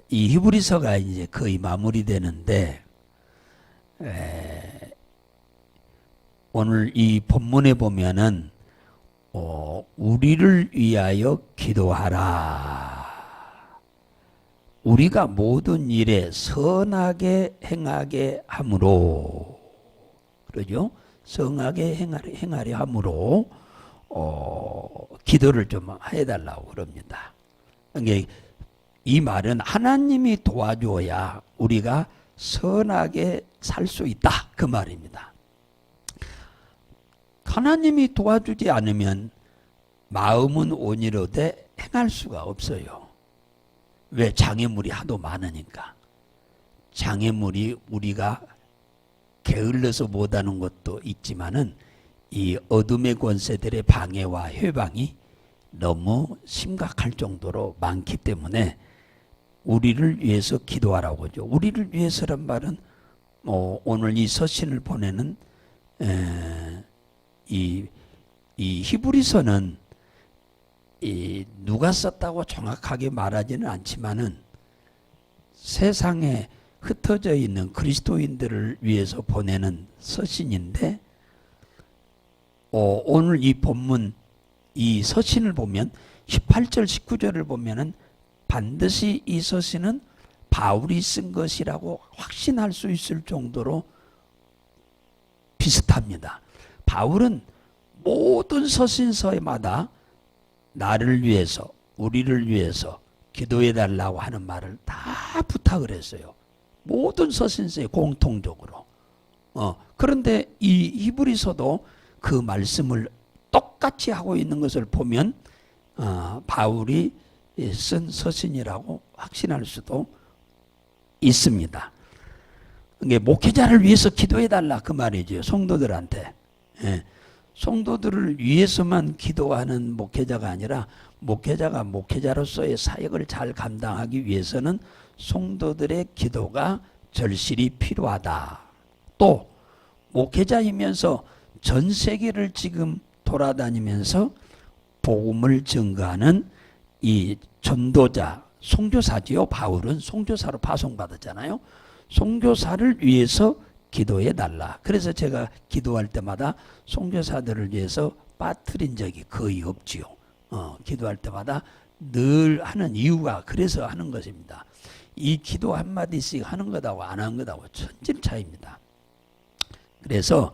이 히브리서가 이제 거의 마무리되는데 오늘 이 본문에 보면은 우리를 위하여 기도하라. 우리가 모든 일에 선하게 행하게 함으로, 그러죠? 선하게 행하려 함으로 기도를 좀 해달라고 그럽니다. 그러니까 이 말은 하나님이 도와줘야 우리가 선하게 살 수 있다, 그 말입니다. 하나님이 도와주지 않으면 마음은 온이로되 행할 수가 없어요. 왜? 장애물이 하도 많으니까. 장애물이 우리가 게을러서 못하는 것도 있지만은 이 어둠의 권세들의 방해와 회방이 너무 심각할 정도로 많기 때문에 우리를 위해서 기도하라고 하죠. 우리를 위해서란 말은 오늘 이 서신을 보내는 이 히브리서는 누가 썼다고 정확하게 말하지는 않지만은 세상에 흩어져 있는 그리스도인들을 위해서 보내는 서신인데 오늘 이 본문 이 서신을 보면 18절 19절을 보면은 반드시 이 서신은 바울이 쓴 것이라고 확신할 수 있을 정도로 비슷합니다. 바울은 모든 서신서마다 나를 위해서, 우리를 위해서 기도해 달라고 하는 말을 다 부탁을 했어요. 모든 서신서에 공통적으로. 그런데 이 히브리서도 그 말씀을 똑같이 하고 있는 것을 보면 바울이 쓴 서신이라고 확신할 수도 있습니다. 이게 목회자를 위해서 기도해 달라, 그 말이죠. 성도들한테. 성도들을 위해서만 기도하는 목회자가 아니라 목회자가 목회자로서의 사역을 잘 감당하기 위해서는 성도들의 기도가 절실히 필요하다. 또 목회자이면서 전 세계를 지금 돌아다니면서 복음을 증거하는 이 전도자, 선교사지요. 바울은 선교사로 파송받았잖아요. 선교사를 위해서 기도해 달라. 그래서 제가 기도할 때마다 선교사들을 위해서 빠뜨린 적이 거의 없지요. 기도할 때마다 늘 하는 이유가 그래서 하는 것입니다. 이 기도 한마디씩 하는 것하고 안 하는 것하고 천지 차이입니다. 그래서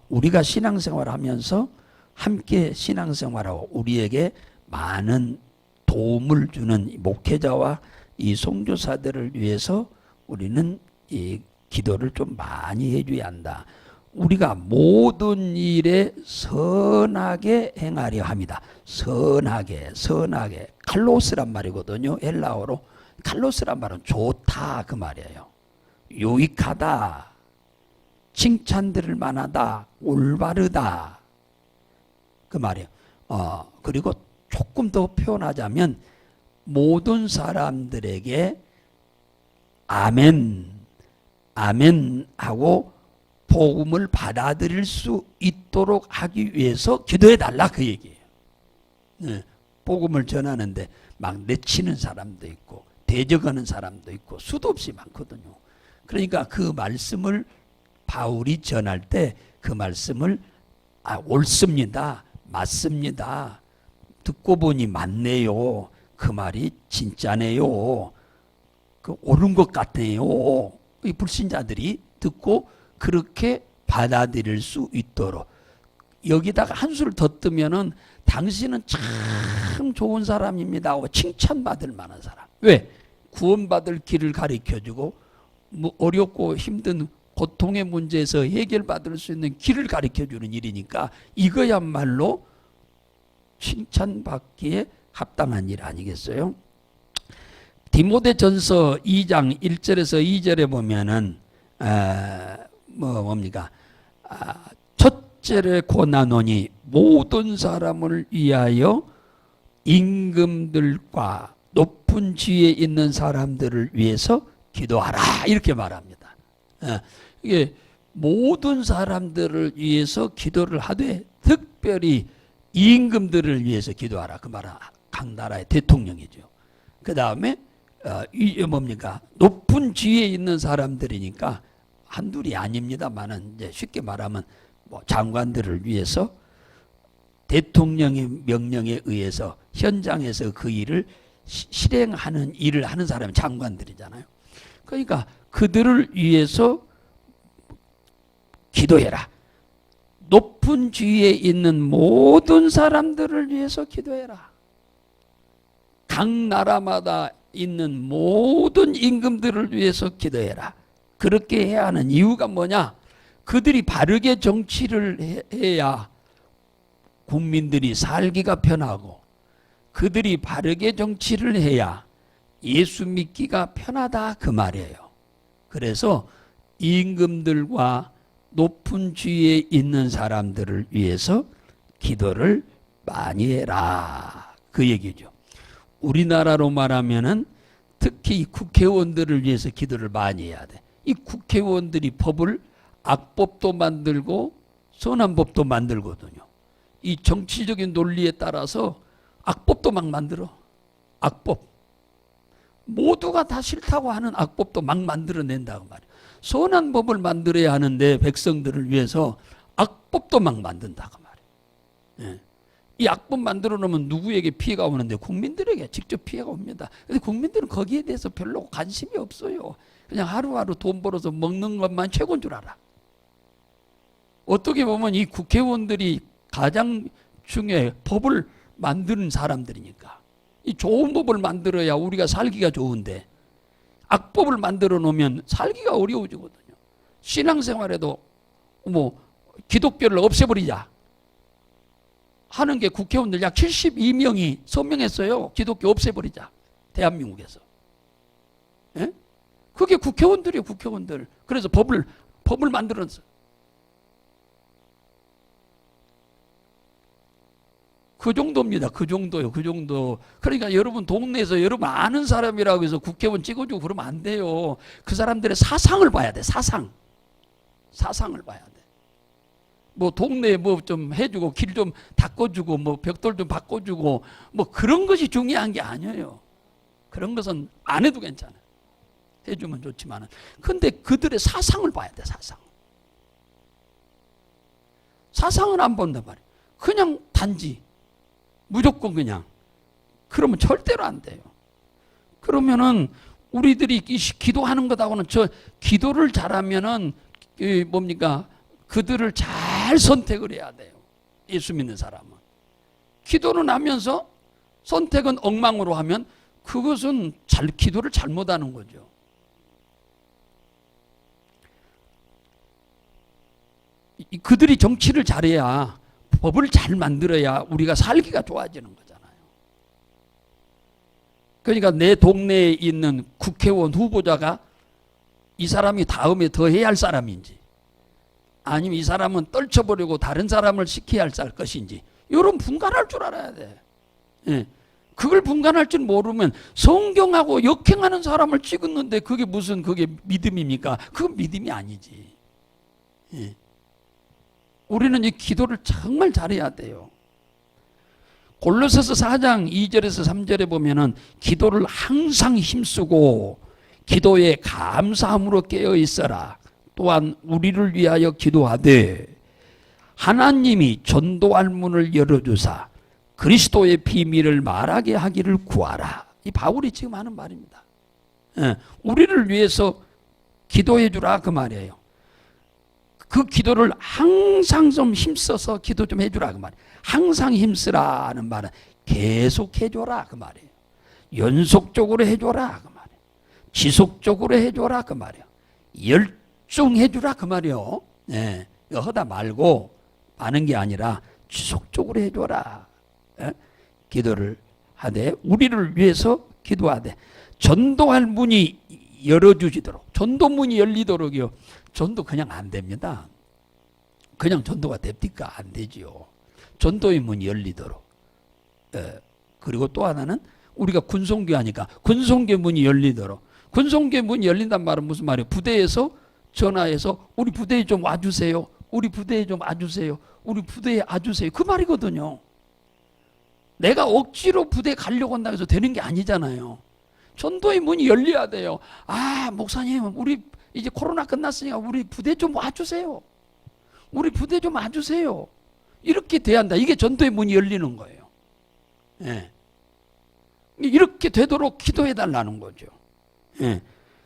우리가 신앙생활을 하면서 함께 신앙생활하고 우리에게 많은 도움을 주는 목회자와 이 선교사들을 위해서 우리는 이 기도를 좀 많이 해줘야 한다. 우리가 모든 일에 선하게 행하려 합니다. 선하게. 칼로스란 말이거든요. 헬라어로. 칼로스란 말은 좋다, 그 말이에요. 유익하다, 칭찬들을 만하다, 올바르다, 그 말이에요. 그리고 조금 더 표현하자면 모든 사람들에게 아멘 하고 복음을 받아들일 수 있도록 하기 위해서 기도해 달라, 그 얘기예요. 복음을 전하는데 막 내치는 사람도 있고 대적하는 사람도 있고 수도 없이 많거든요. 그러니까 그 말씀을 바울이 전할 때 그 말씀을 옳습니다, 맞습니다, 듣고 보니 맞네요, 그 말이 진짜네요, 그 옳은 것 같네요, 이 불신자들이 듣고 그렇게 받아들일 수 있도록 여기다가 한 수를 더 뜨면은 당신은 참 좋은 사람입니다 하고 칭찬받을 만한 사람. 왜? 구원받을 길을 가르쳐주고 어렵고 힘든 고통의 문제에서 해결받을 수 있는 길을 가르쳐주는 일이니까 이거야말로 칭찬받기에 합당한 일 아니겠어요? 디모데전서 2장 1절에서 2절에 보면은 뭡니까? 첫째를 권하노니 모든 사람을 위하여 임금들과 높은 지위에 있는 사람들을 위해서 기도하라, 이렇게 말합니다. 이게 모든 사람들을 위해서 기도를 하되 특별히 임금들을 위해서 기도하라, 그 말은 각 나라의 대통령이죠. 그 다음에 뭡니까? 높은 지위에 있는 사람들이니까 한둘이 아닙니다만은 이제 쉽게 말하면 뭐 장관들을 위해서 대통령의 명령에 의해서 현장에서 그 일을 실행하는 일을 하는 사람이 장관들이잖아요. 그러니까 그들을 위해서 기도해라. 높은 지위에 있는 모든 사람들을 위해서 기도해라. 각 나라마다 있는 모든 임금들을 위해서 기도해라. 그렇게 해야 하는 이유가 뭐냐? 그들이 바르게 정치를 해야 국민들이 살기가 편하고, 그들이 바르게 정치를 해야 예수 믿기가 편하다 그 말이에요. 그래서 임금들과 높은 지위에 있는 사람들을 위해서 기도를 많이 해라 그 얘기죠. 우리나라로 말하면은 특히 국회의원들을 위해서 기도를 많이 해야 돼. 이 국회의원들이 법을 악법도 만들고 선한 법도 만들거든요. 이 정치적인 논리에 따라서 악법도 막 만들어. 악법. 모두가 다 싫다고 하는 악법도 막 만들어낸다고 말이에요. 선한 법을 만들어야 하는데 백성들을 위해서 악법도 막 만든다고 말이에요. 예. 이 악법 만들어 놓으면 누구에게 피해가 오는데 국민들에게 직접 피해가 옵니다. 근데 국민들은 거기에 대해서 별로 관심이 없어요. 그냥 하루하루 돈 벌어서 먹는 것만 최고인 줄 알아. 어떻게 보면 이 국회의원들이 가장 중요해. 법을 만드는 사람들이니까. 이 좋은 법을 만들어야 우리가 살기가 좋은데 악법을 만들어 놓으면 살기가 어려워지거든요. 신앙생활에도 뭐 기독교를 없애버리자 하는 게 국회의원들 약 72명이 서명했어요. 기독교 없애버리자. 대한민국에서. 예? 그게 국회의원들이에요. 국회의원들. 그래서 법을 만들었어요. 그 정도입니다. 그 정도요. 그 정도. 그러니까 여러분 동네에서 여러분 아는 사람이라고 해서 국회의원 찍어주고 그러면 안 돼요. 그 사람들의 사상을 봐야 돼. 사상을 봐야 돼. 뭐 동네에 뭐 좀 해주고 길 좀 닦아주고 뭐 벽돌 좀 바꿔주고 뭐 그런 것이 중요한 게 아니에요. 그런 것은 안 해도 괜찮아요. 해주면 좋지만은. 근데 그들의 사상을 봐야 돼. 사상을 안 본단 말이에요. 그냥 단지 무조건 그냥. 그러면 절대로 안 돼요. 그러면은 우리들이 기도하는 것하고는 저 기도를 잘하면은 뭡니까? 그들을 잘 선택을 해야 돼요. 예수 믿는 사람은. 기도는 하면서 선택은 엉망으로 하면 그것은 기도를 잘못하는 거죠. 그들이 정치를 잘해야 법을 잘 만들어야 우리가 살기가 좋아지는 거잖아요. 그러니까 내 동네에 있는 국회의원 후보자가 이 사람이 다음에 더 해야 할 사람인지 아니면 이 사람은 떨쳐버리고 다른 사람을 시켜야 할 것인지 이런 분간할 줄 알아야 돼. 예. 그걸 분간할 줄 모르면 성경하고 역행하는 사람을 찍었는데 그게 무슨 그게 믿음입니까? 그건 믿음이 아니지. 예. 우리는 이 기도를 정말 잘해야 돼요. 골로새서 4장 2절에서 3절에 보면은 기도를 항상 힘쓰고 기도에 감사함으로 깨어 있어라. 또한 우리를 위하여 기도하되 하나님이 전도할 문을 열어주사 그리스도의 비밀을 말하게 하기를 구하라. 이 바울이 지금 하는 말입니다. 예, 우리를 위해서 기도해 주라 그 말이에요. 그 기도를 항상 좀 힘써서 기도 좀 해주라 그 말이에요. 항상 힘쓰라는 말은 계속 해줘라 그 말이에요. 연속적으로 해줘라 그 말이에요. 지속적으로 해줘라 그 말이에요. 열중해주라 그 말이에요. 네, 이거 하다 말고 하는 게 아니라 지속적으로 해줘라. 네? 기도를 하되 우리를 위해서 기도하되 전도할 문이 열어주시도록. 전도문이 열리도록이요. 전도 그냥 안 됩니다. 그냥 전도가 됩니까? 안 되지요. 전도의 문이 열리도록. 그리고 또 하나는 우리가 군송교 하니까 군송교 문이 열리도록. 군송교 문이 열린단 말은 무슨 말이에요? 부대에서 전화해서 우리 부대에 좀 와주세요. 우리 부대에 좀 와주세요. 우리 부대에 와주세요. 그 말이거든요. 내가 억지로 부대 가려고 한다고 해서 되는 게 아니잖아요. 전도의 문이 열려야 돼요. 아, 목사님, 우리 이제 코로나 끝났으니까 우리 부대 좀 와주세요. 우리 부대 좀 와주세요. 이렇게 돼야 한다. 이게 전도의 문이 열리는 거예요. 예. 이렇게 되도록 기도해 달라는 거죠. 예.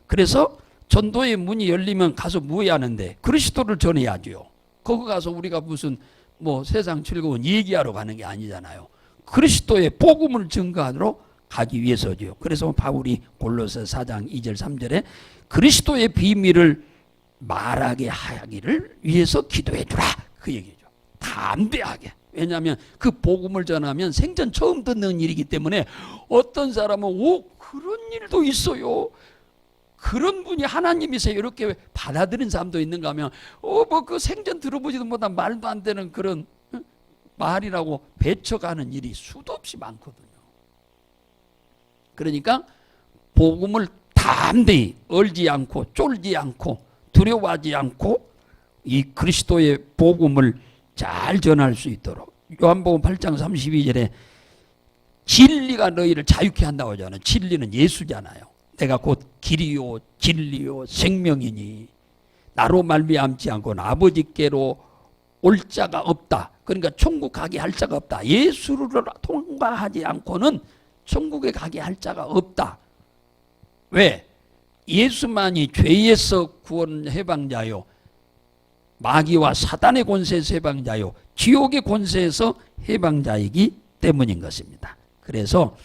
그래서 전도의 문이 열리면 가서 뭐 해야 하는데? 그리스도를 전해야죠. 거기 가서 우리가 무슨 뭐 세상 즐거운 얘기하러 가는 게 아니잖아요. 그리스도의 복음을 증거하러 가기 위해서죠. 그래서 바울이 골로새 4장 2절 3절에 그리스도의 비밀을 말하게 하기를 위해서 기도해 주라. 그 얘기죠. 담대하게. 왜냐하면 그 복음을 전하면 생전 처음 듣는 일이기 때문에 어떤 사람은 오, 그런 일도 있어요. 그런 분이 하나님이세요. 이렇게 받아들인 사람도 있는가 하면 뭐 그 생전 들어보지도 못한 말도 안 되는 그런 말이라고 배쳐가는 일이 수도 없이 많거든요. 그러니까 복음을 담대히 얼지 않고 쫄지 않고 두려워하지 않고 이 그리스도의 복음을 잘 전할 수 있도록 요한복음 8장 32절에 진리가 너희를 자유케 한다고 하잖아요. 진리는 예수잖아요. 내가 곧 길이요 진리요 생명이니 나로 말미암지 않고는 아버지께로 올 자가 없다. 그러니까 천국 가게 할 자가 없다. 예수를 통과하지 않고는 천국에 가게 할 자가 없다. 왜? 예수만이 죄에서 구원 해방자요, 마귀와 사단의 권세에서 해방자요, 지옥의 권세에서 해방자이기 때문인 것입니다. 그래서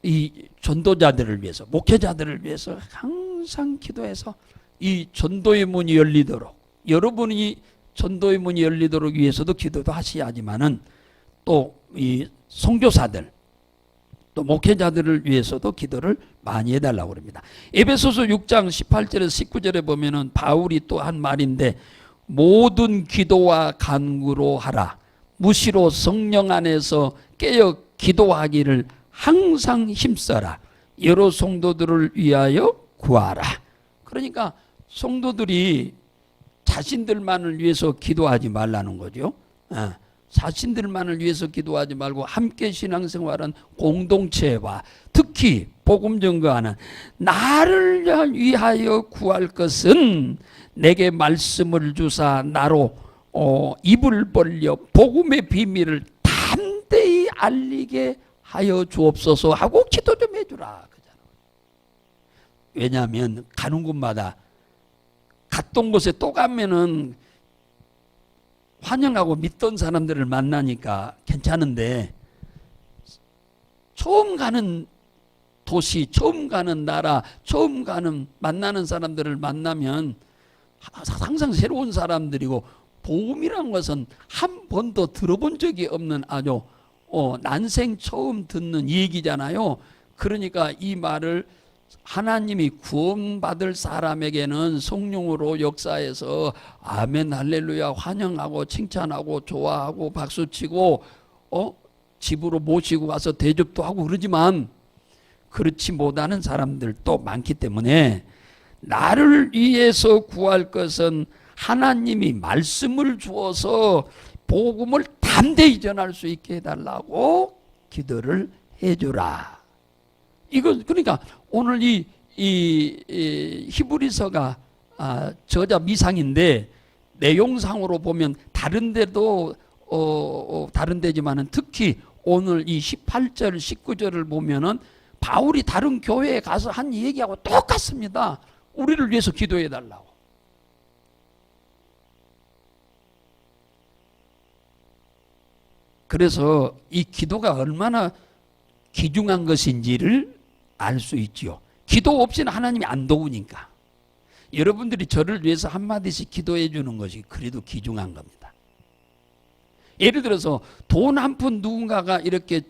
이 전도자들을 위해서, 목회자들을 위해서 항상 기도해서 이 전도의 문이 열리도록, 여러분이 전도의 문이 열리도록 위해서도 기도도 하셔야지만은 또 이 선교사들, 또 목회자들을 위해서도 기도를 많이 해달라고 합니다. 에베소서 6장 18절에서 19절에 보면은 바울이 또 한 말인데 모든 기도와 간구로 하라. 무시로 성령 안에서 깨어 기도하기를 항상 힘써라. 여러 성도들을 위하여 구하라. 그러니까 성도들이 자신들만을 위해서 기도하지 말라는 거죠. 자신들만을 위해서 기도하지 말고 함께 신앙생활은 공동체와 특히 복음 전거하는 나를 위하여 구할 것은 내게 말씀을 주사 나로 입을 벌려 복음의 비밀을 담대히 알리게 하여 주옵소서 하고 기도 좀 해주라. 왜냐하면 가는 곳마다 갔던 곳에 또 가면은 환영하고 믿던 사람들을 만나니까 괜찮은데 처음 가는 도시, 처음 가는 나라, 처음 가는 만나는 사람들을 만나면 항상 새로운 사람들이고 복음이라는 것은 한 번도 들어본 적이 없는 아주 난생 처음 듣는 얘기잖아요. 그러니까 이 말을 하나님이 구원받을 사람에게는 성령으로 역사해서 아멘 할렐루야 환영하고 칭찬하고 좋아하고 박수치고 집으로 모시고 가서 대접도 하고 그러지만 그렇지 못하는 사람들도 많기 때문에 나를 위해서 구할 것은 하나님이 말씀을 주어서 복음을 담대히 전할 수 있게 해달라고 기도를 해주라. 이거 그러니까 오늘 이 히브리서가 저자 미상인데 내용상으로 보면 다른 데도 다른 데지만은 특히 오늘 이 18절 19절을 보면은 바울이 다른 교회에 가서 한 얘기하고 똑같습니다. 우리를 위해서 기도해 달라고. 그래서 이 기도가 얼마나 귀중한 것인지를 알 수 있지요. 기도 없이는 하나님이 안 도우니까. 여러분들이 저를 위해서 한마디씩 기도해 주는 것이 그래도 귀중한 겁니다. 예를 들어서 돈 한 푼 누군가가 이렇게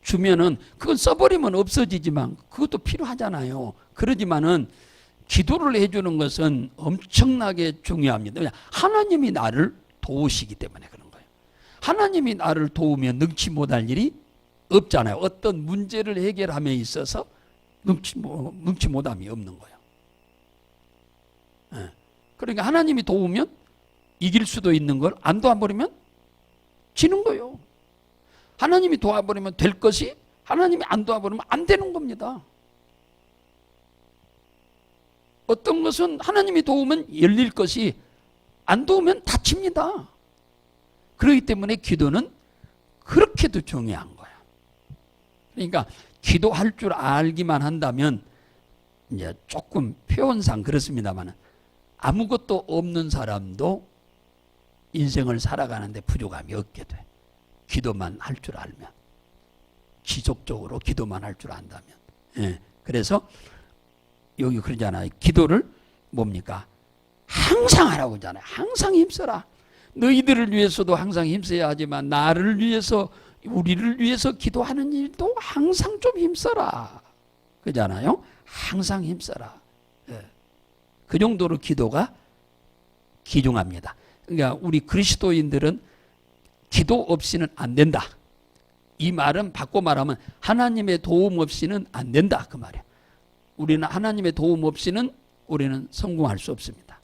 주면은 그건 써버리면 없어지지만 그것도 필요하잖아요. 그러지만은 기도를 해주는 것은 엄청나게 중요합니다. 하나님이 나를 도우시기 때문에 그런 거예요. 하나님이 나를 도우면 능치 못할 일이 없잖아요. 어떤 문제를 해결함에 있어서 능치 못함이 없는 거예요. 그러니까 하나님이 도우면 이길 수도 있는 걸 안 도와버리면 지는 거예요. 하나님이 도와버리면 될 것이 하나님이 안 도와버리면 안 되는 겁니다. 어떤 것은 하나님이 도우면 열릴 것이 안 도우면 닫힙니다. 그렇기 때문에 기도는 그렇게도 중요한 거야. 그러니까 기도할 줄 알기만 한다면 이제 조금 표현상 그렇습니다만 아무것도 없는 사람도 인생을 살아가는데 부족함이 없게 돼. 기도만 할 줄 알면, 지속적으로 기도만 할 줄 안다면. 예. 그래서 여기 그러잖아요. 기도를 뭡니까? 항상 하라고 하잖아요. 항상 힘써라. 너희들을 위해서도 항상 힘써야 하지만 나를 위해서, 우리를 위해서 기도하는 일도 항상 좀 힘써라. 그잖아요. 항상 힘써라. 예. 그 정도로 기도가 귀중합니다. 그러니까 우리 그리스도인들은 기도 없이는 안 된다. 이 말은 바꿔 말하면 하나님의 도움 없이는 안 된다. 그 말이에요. 우리는 하나님의 도움 없이는 우리는 성공할 수 없습니다.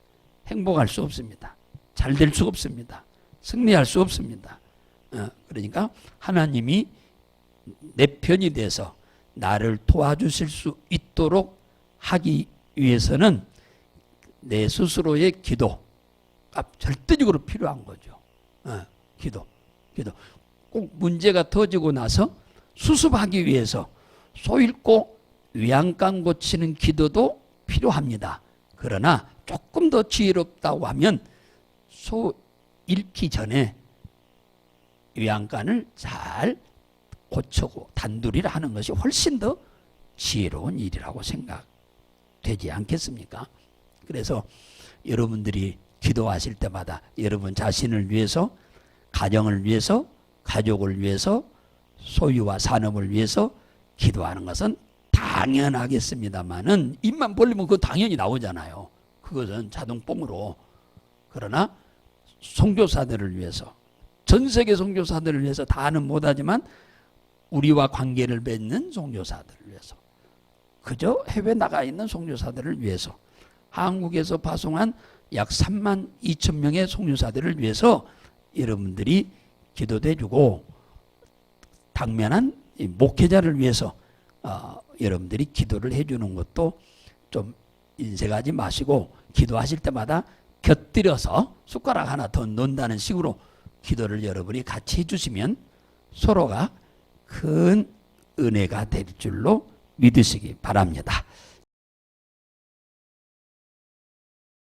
행복할 수 없습니다. 잘 될 수 없습니다. 승리할 수 없습니다. 그러니까 하나님이 내 편이 돼서 나를 도와주실 수 있도록 하기 위해서는 내 스스로의 기도가 절대적으로 필요한 거죠. 기도. 꼭 문제가 터지고 나서 수습하기 위해서 소 잃고 위안감 고치는 기도도 필요합니다. 그러나 조금 더 지혜롭다고 하면 소 잃기 전에 위안감을 잘 고치고 단둘이를 하는 것이 훨씬 더 지혜로운 일이라고 생각되지 않겠습니까? 그래서 여러분들이 기도하실 때마다 여러분 자신을 위해서, 가정을 위해서, 가족을 위해서, 소유와 산업을 위해서 기도하는 것은 당연하겠습니다만은 입만 벌리면 그거 당연히 나오잖아요. 그것은 자동뽕으로. 그러나 선교사들을 위해서, 전 세계 선교사들을 위해서 다는 못하지만 우리와 관계를 맺는 선교사들을 위해서, 그저 해외 나가 있는 선교사들을 위해서, 한국에서 파송한 약 3만 2천 명의 선교사들을 위해서 여러분들이 기도도 해주고, 당면한 목회자를 위해서 여러분들이 기도를 해주는 것도 좀 인색하지 마시고 기도하실 때마다 곁들여서 숟가락 하나 더 넣는다는 식으로 기도를 여러분이 같이 해주시면 서로가 큰 은혜가 될 줄로 믿으시기 바랍니다.